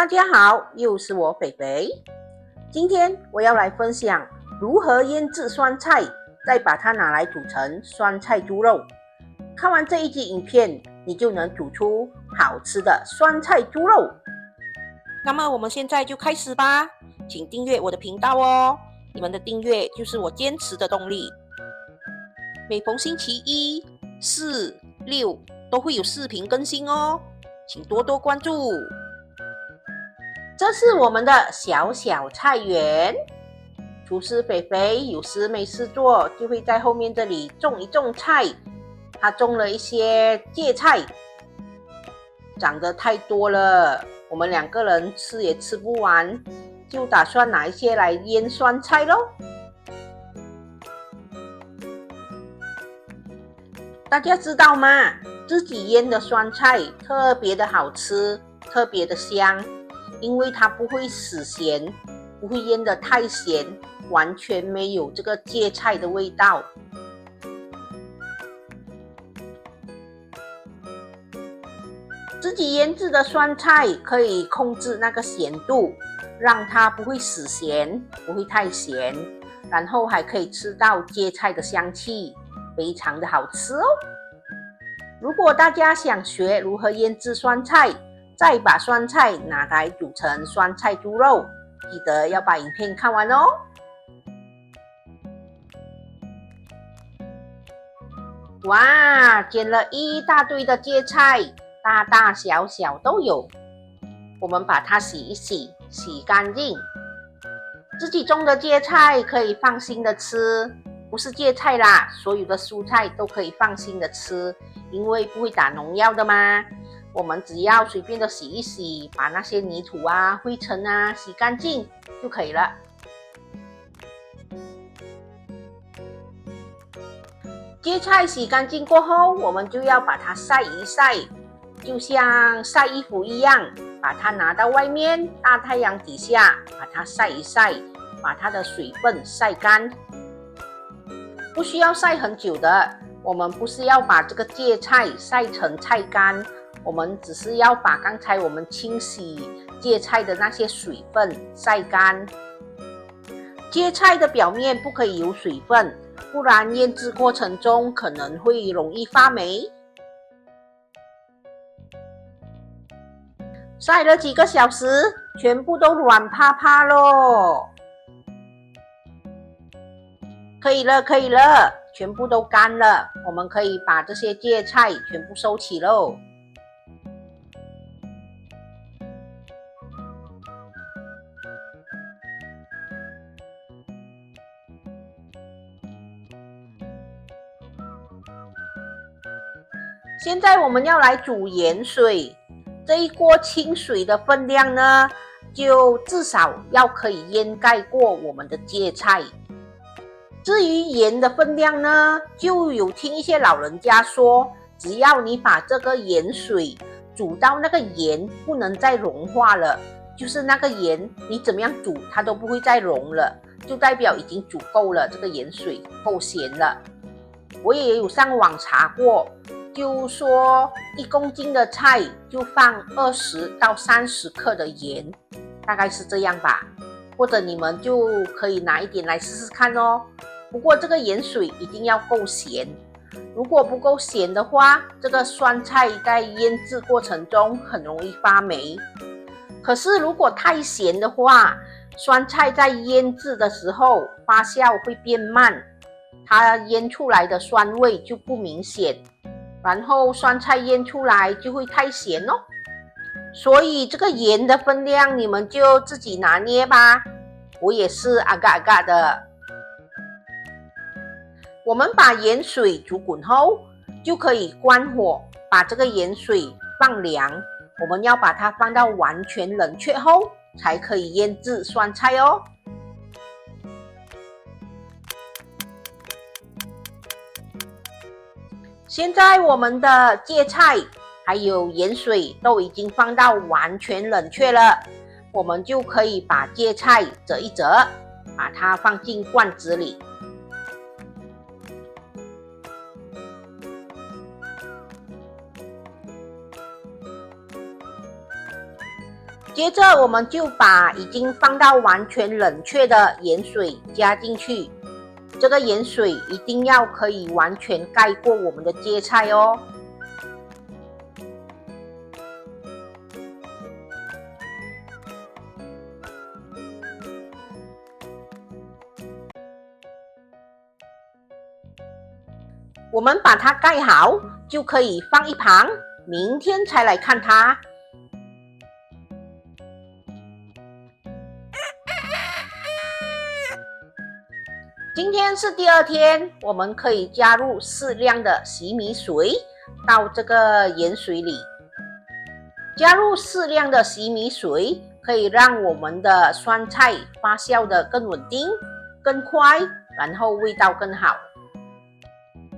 大家好，又是我肥肥。今天我要来分享如何腌制酸菜，再把它拿来煮成酸菜猪肉。看完这一集影片，你就能煮出好吃的酸菜猪肉。那么我们现在就开始吧，请订阅我的频道哦，你们的订阅就是我坚持的动力。每逢星期一、四、六都会有视频更新哦，请多多关注。这是我们的小小菜园，厨师肥肥有时没事做，就会在后面这里种一种菜。他种了一些芥菜，长得太多了，我们两个人吃也吃不完，就打算拿一些来腌酸菜咯。大家知道吗？自己腌的酸菜特别的好吃，特别的香。因为它不会死咸，不会腌得太咸，完全没有这个芥菜的味道。自己腌制的酸菜可以控制那个咸度，让它不会死咸，不会太咸，然后还可以吃到芥菜的香气，非常的好吃哦。如果大家想学如何腌制酸菜，再把酸菜拿来煮成酸菜猪肉，记得要把影片看完哦。哇，捡了一大堆的芥菜，大大小小都有。我们把它洗一洗，洗干净。自己种的芥菜可以放心的吃，不是芥菜啦，所有的蔬菜都可以放心的吃，因为不会打农药的嘛。我们只要随便的洗一洗，把那些泥土啊、灰尘啊洗干净就可以了。芥菜洗干净过后，我们就要把它晒一晒，就像晒衣服一样，把它拿到外面大太阳底下，把它晒一晒，把它的水分晒干。不需要晒很久的，我们不是要把这个芥菜晒成菜干，我们只是要把刚才我们清洗芥菜的那些水分晒干。芥菜的表面不可以有水分，不然腌制过程中可能会容易发霉。晒了几个小时，全部都软趴趴咯。可以了，可以了，全部都干了，我们可以把这些芥菜全部收起咯。现在我们要来煮盐水，这一锅清水的分量呢，就至少要可以淹盖过我们的芥菜。至于盐的分量呢，就有听一些老人家说，只要你把这个盐水煮到那个盐不能再融化了，就是那个盐你怎么样煮它都不会再融了，就代表已经煮够了，这个盐水够咸了。我也有上网查过，就说1公斤的菜就放20到30克的盐，大概是这样吧。或者你们就可以拿一点来试试看哦。不过这个盐水一定要够咸，如果不够咸的话，这个酸菜在腌制过程中很容易发霉。可是如果太咸的话，酸菜在腌制的时候发酵会变慢，它腌出来的酸味就不明显，然后酸菜腌出来就会太咸哦。所以这个盐的分量你们就自己拿捏吧，我也是阿嘎阿嘎的。我们把盐水煮滚后，就可以关火，把这个盐水放凉。我们要把它放到完全冷却后，才可以腌制酸菜哦。现在我们的芥菜还有盐水都已经放到完全冷却了，我们就可以把芥菜折一折，把它放进罐子里。接着我们就把已经放到完全冷却的盐水加进去，这个盐水一定要可以完全盖过我们的芥菜哦。我们把它盖好，就可以放一旁，明天才来看它。今天是第二天，我们可以加入适量的洗米水到这个盐水里。加入适量的洗米水，可以让我们的酸菜发酵的更稳定、更快，然后味道更好。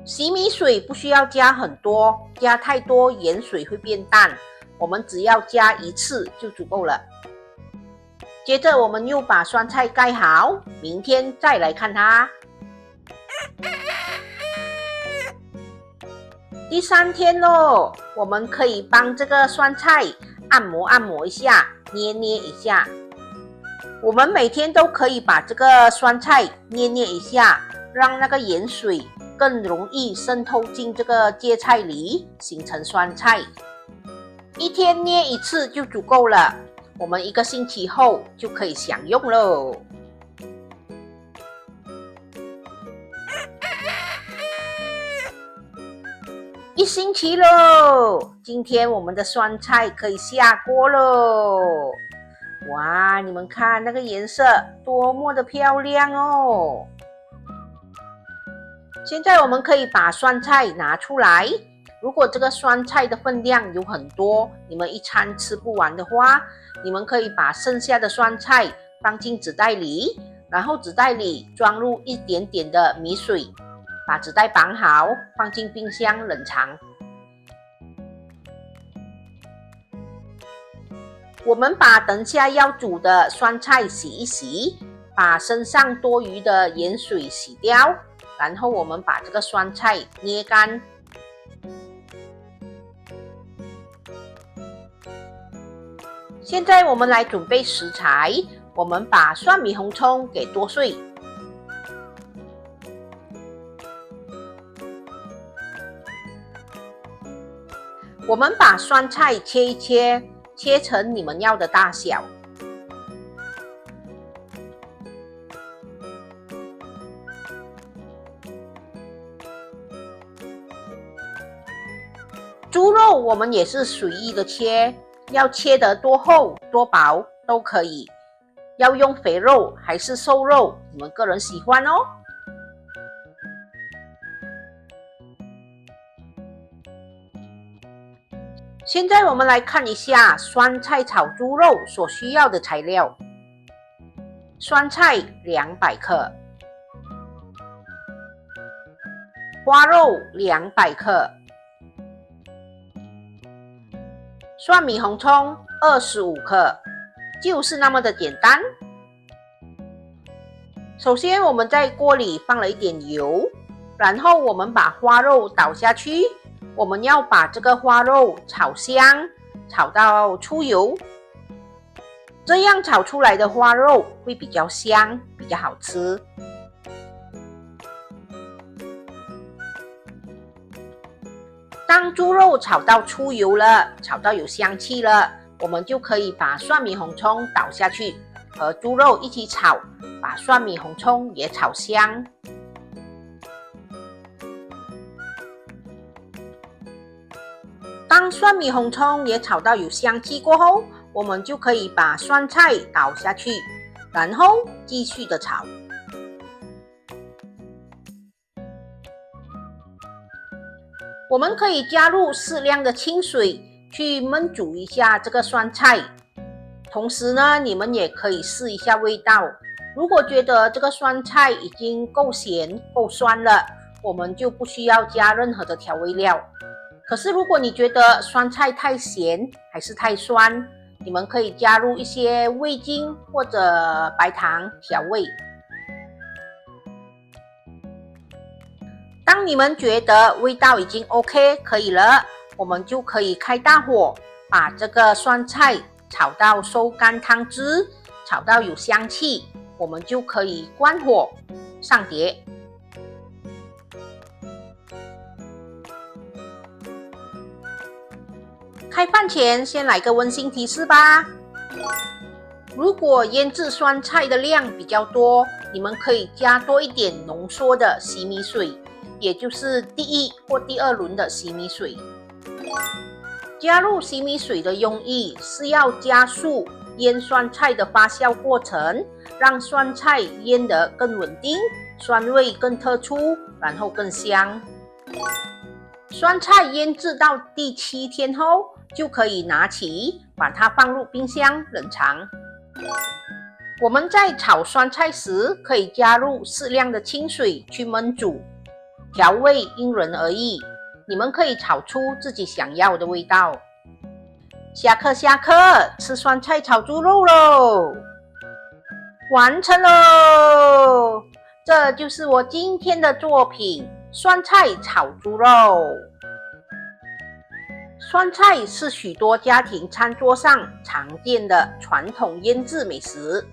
洗米水不需要加很多，加太多盐水会变淡，我们只要加一次就足够了。接着我们又把酸菜盖好，明天再来看它。第三天咯，我们可以帮这个酸菜按摩一下，捏一下。我们每天都可以把这个酸菜捏一下，让那个盐水更容易渗透进这个芥菜里，形成酸菜。一天捏一次就足够了，我们1个星期后就可以享用喽。1星期喽，今天我们的酸菜可以下锅喽。哇，你们看那个颜色多么的漂亮哦！现在我们可以把酸菜拿出来。如果这个酸菜的分量有很多，你们一餐吃不完的话，你们可以把剩下的酸菜放进纸袋里，然后纸袋里装入一点点的米水，把纸袋绑好，放进冰箱冷藏。我们把等下要煮的酸菜洗一洗，把身上多余的盐水洗掉，然后我们把这个酸菜捏干。现在我们来准备食材，我们把蒜米红葱给剁碎。我们把酸菜切一切，切成你们要的大小。猪肉我们也是随意的切，要切得多厚多薄都可以，要用肥肉还是瘦肉，你们个人喜欢哦。现在我们来看一下酸菜炒猪肉所需要的材料。酸菜200克，花肉200克，蒜米红葱25克，就是那么的简单。首先我们在锅里放了一点油，然后我们把花肉倒下去，我们要把这个花肉炒香，炒到出油，这样炒出来的花肉会比较香，比较好吃。当猪肉炒到出油了，炒到有香气了，我们就可以把蒜米红葱倒下去，和猪肉一起炒，把蒜米红葱也炒香。当蒜米红葱也炒到有香气过后，我们就可以把酸菜倒下去，然后继续的炒。我们可以加入适量的清水去焖煮一下这个酸菜，同时呢，你们也可以试一下味道。如果觉得这个酸菜已经够咸够酸了，我们就不需要加任何的调味料。可是如果你觉得酸菜太咸还是太酸，你们可以加入一些味精或者白糖调味。当你们觉得味道已经 OK 可以了，我们就可以开大火，把这个酸菜炒到收干汤汁，炒到有香气，我们就可以关火上碟。开饭前先来个温馨提示吧。如果腌制酸菜的量比较多，你们可以加多一点浓缩的洗米水，也就是第一或第二轮的洗米水。加入洗米水的用意是要加速腌酸菜的发酵过程，让酸菜腌得更稳定，酸味更突出，然后更香。酸菜腌制到第7天后，就可以拿起，把它放入冰箱冷藏。我们在炒酸菜时，可以加入适量的清水去焖煮，调味因人而异，你们可以炒出自己想要的味道。下课，吃酸菜炒猪肉喽！完成喽！这就是我今天的作品——酸菜炒猪肉。酸菜是许多家庭餐桌上常见的传统腌制美食，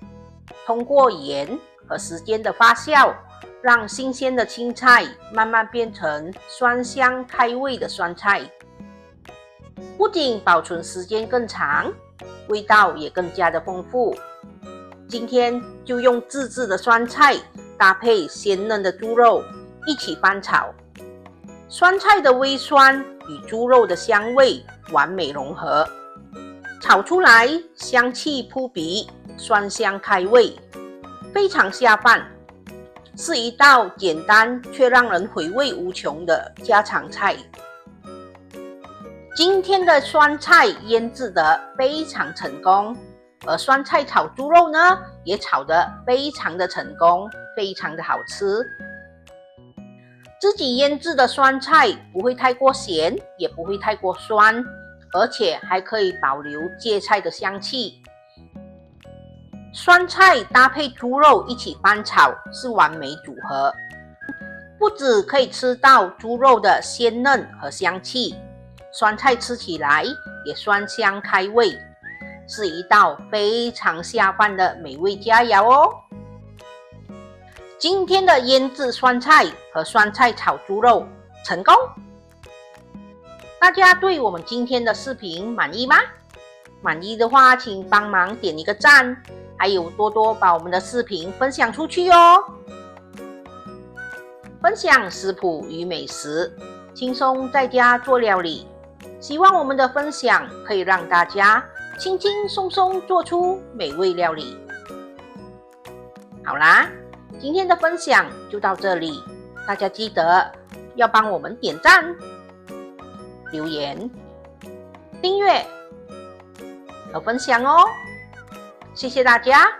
通过盐和时间的发酵，让新鲜的青菜慢慢变成酸香开胃的酸菜。不仅保存时间更长，味道也更加的丰富。今天就用自制的酸菜搭配鲜嫩的猪肉一起翻炒，酸菜的微酸与猪肉的香味完美融合，炒出来香气扑鼻，酸香开胃，非常下饭，是一道简单却让人回味无穷的家常菜。今天的酸菜腌制得非常成功，而酸菜炒猪肉呢，也炒得非常的成功，非常的好吃。自己腌制的酸菜不会太过咸，也不会太过酸，而且还可以保留芥菜的香气。酸菜搭配猪肉一起翻炒是完美组合，不只可以吃到猪肉的鲜嫩和香气，酸菜吃起来也酸香开胃，是一道非常下饭的美味佳肴哦。今天的腌制酸菜和酸菜炒猪肉成功，大家对我们今天的视频满意吗？满意的话，请帮忙点一个赞，还有多多把我们的视频分享出去哦。分享食谱与美食，轻松在家做料理，希望我们的分享可以让大家轻轻松松做出美味料理。好啦，今天的分享就到这里，大家记得要帮我们点赞、留言、订阅和分享哦，谢谢大家。